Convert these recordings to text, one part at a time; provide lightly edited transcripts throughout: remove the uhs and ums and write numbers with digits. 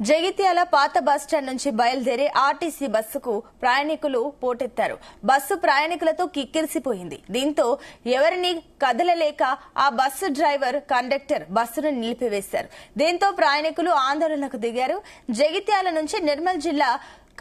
జగిత్యాల పాత బస్టాండ్ నుంచి బయలుదేరే ఆర్టీసీ బస్సుకు ప్రయాణికులు పోటెత్తారు. బస్సు ప్రయాణికులతో కిక్కిరిసిపోయింది. దీంతో ఎవరిని కదలలేక ఆ బస్సు డ్రైవర్, కండక్టర్ బస్సును నిలిపివేశారు. దీంతో ప్రయాణికులు ఆందోళనకు దిగారు. జగిత్యాల నుంచి నిర్మల్ జిల్లా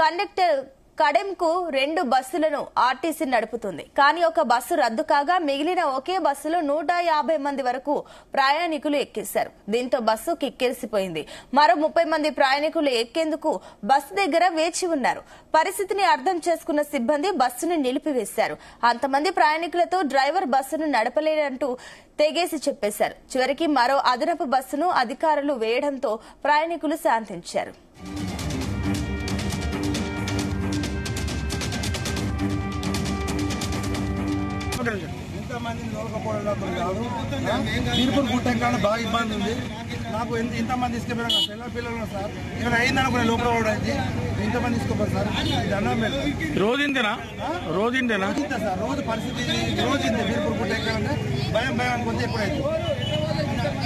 కండక్టర్ కడెంకు 2 బస్సులను ఆర్టీసీ నడుపుతుంది. కానీ ఒక బస్సు రద్దు కాగా మిగిలిన ఒకే బస్సులో 150 మంది వరకు ప్రయాణికులు ఎక్కేశారు. దీంతో బస్సు కిక్కిరిసిపోయింది. మరో 30 మంది ప్రయాణికులు ఎక్కేందుకు బస్సు దగ్గర వేచి ఉన్నారు. పరిస్థితిని అర్థం చేసుకున్న సిబ్బంది బస్సును నిలిపివేశారు. అంతమంది ప్రయాణికులతో డ్రైవర్ బస్సును నడపలేనంటూ తెగేసి చెప్పేశారు. చివరికి మరో అదనపు బస్సును అధికారులు వేయడంతో ప్రయాణికులు శాంతించారు. ఇంతమందిని దొరకపోవడం కాదు. తీర్పులు కుట్టంగానే బాగా ఇబ్బంది ఉంది. నాకు ఇంతమంది తీసుకుపోయినా పిల్లలు సార్ ఏమైనా అయిందనుకునే లోపల కూడా అయింది. ఇంతమంది తీసుకోపోరు సార్. రోజుంటేనా సార్ రోజు పరిస్థితి రోజు తీర్పులు కుట్టంగానే భయం కొంచెం ఎప్పుడైంది.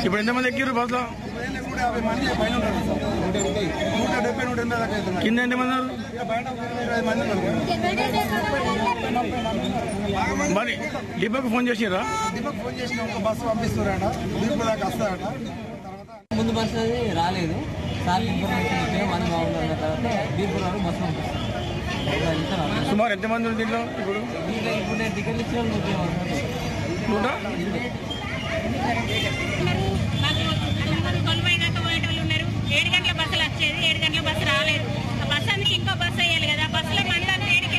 ఇప్పుడు ఎంతమంది ఎక్కిరు బస్సులో? 150 మంది పైన ఉన్నారు సార్. 170, 180 దాకా అవుతున్నారు. కింద ఎంతమంది ఉన్నారు? బయట 25 మంది ఉన్నారు. మరి డిపోకి ఫోన్ చేసిరా? డిపోకి ఫోన్ చేసిన ఒక బస్సు పంపిస్తున్నారట. తీర్పు దాకా వస్తారట. ముందు బస్సు అది రాలేదు సార్, ఇన్ఫర్మేషన్ ఇస్తే మనం బాగుందన్న తర్వాత బీర్పూర్ వరకు బస్సు పంపిస్తాం. సుమారు ఎంతమంది ఉంది దీంట్లో? ఇప్పుడు నేను టికెట్ ఇచ్చిన పోయేటోళ్ళు ఉన్నారు. 7 గంటల బస్సులు వచ్చేది, 7 గంటల బస్సు రాలేదు. ఆ బస్సు అందుకు ఇంకో బస్సు వేయాలి కదా. బస్సులో మందంతా ఏడికి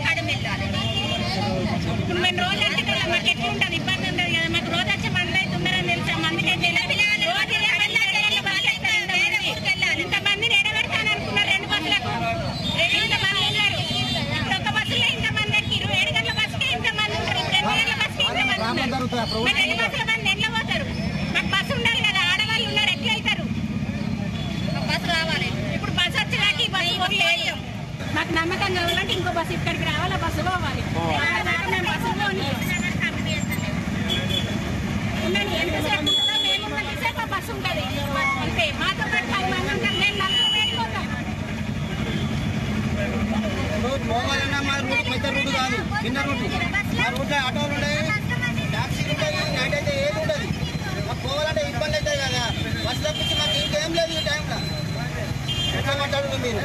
కడిమె వెళ్ళాలి. ఇప్పుడు మేము రోజు అంటే మాకు ఎట్లా ఉంటుంది, ఇబ్బంది ఉంటుంది కదా. మాకు రోజు వచ్చే మంది అయితే ఉన్నారని తెలుసా? మందికి ఇంతమందిని ఎడబెడతాను అనుకున్నారు. 2 బస్సులకు 200 మంది ఉన్నారు. ఇప్పుడు ఒక బస్సులో ఇంతమంది ఎక్కిరు. 7 గంటల బస్సుకే ఇంతమంది ఉంటారు. ఇప్పుడు 2 గంటల బస్సుకే ఇంతమంది ఉన్నారు. 2 బస్సుల మంది ఎట్లా పోతారు? మాకు బస్సు ఉండాలి కదా. ఆడవాళ్ళు ఉన్నారు, ఎట్లా అవుతారు? బస్సు రావాలి. ఇప్పుడు బస్సు వచ్చేదాకా ఈ బస్సు వదిలేదు. మాకు నమ్మకం కావాలంటే ఇంకో బస్సు ఇక్కడికి రావాలి, ఆ బస్సు పోవాలి. మేము బస్సు ఉండండి. ఎంతసేపు ఉంటుందో మేము ఉన్నంతసేపు ఆ బస్సు ఉంటుంది. అంతే. మాతో పాటు 10 మంది ఉంటాం. మేము 4 వెళ్ళిపోతాం. పోవాలన్నా మా రూట్ పెద్ద రూట్ కాదు, చిన్న రూట్. ఆ రూట్లో ఆటోలు ఉంటాయి, టాక్సీలు ఉంటాయి, నైట్ అయితే ఏది ఉంటుంది. మాకు పోవాలంటే ఇబ్బంది అవుతుంది కదా. బస్సు తప్పించి మాకు ఇంకేం లేదు ఈ టైంలో. ఎట్లా మాట్లాడుతుంది మీరు?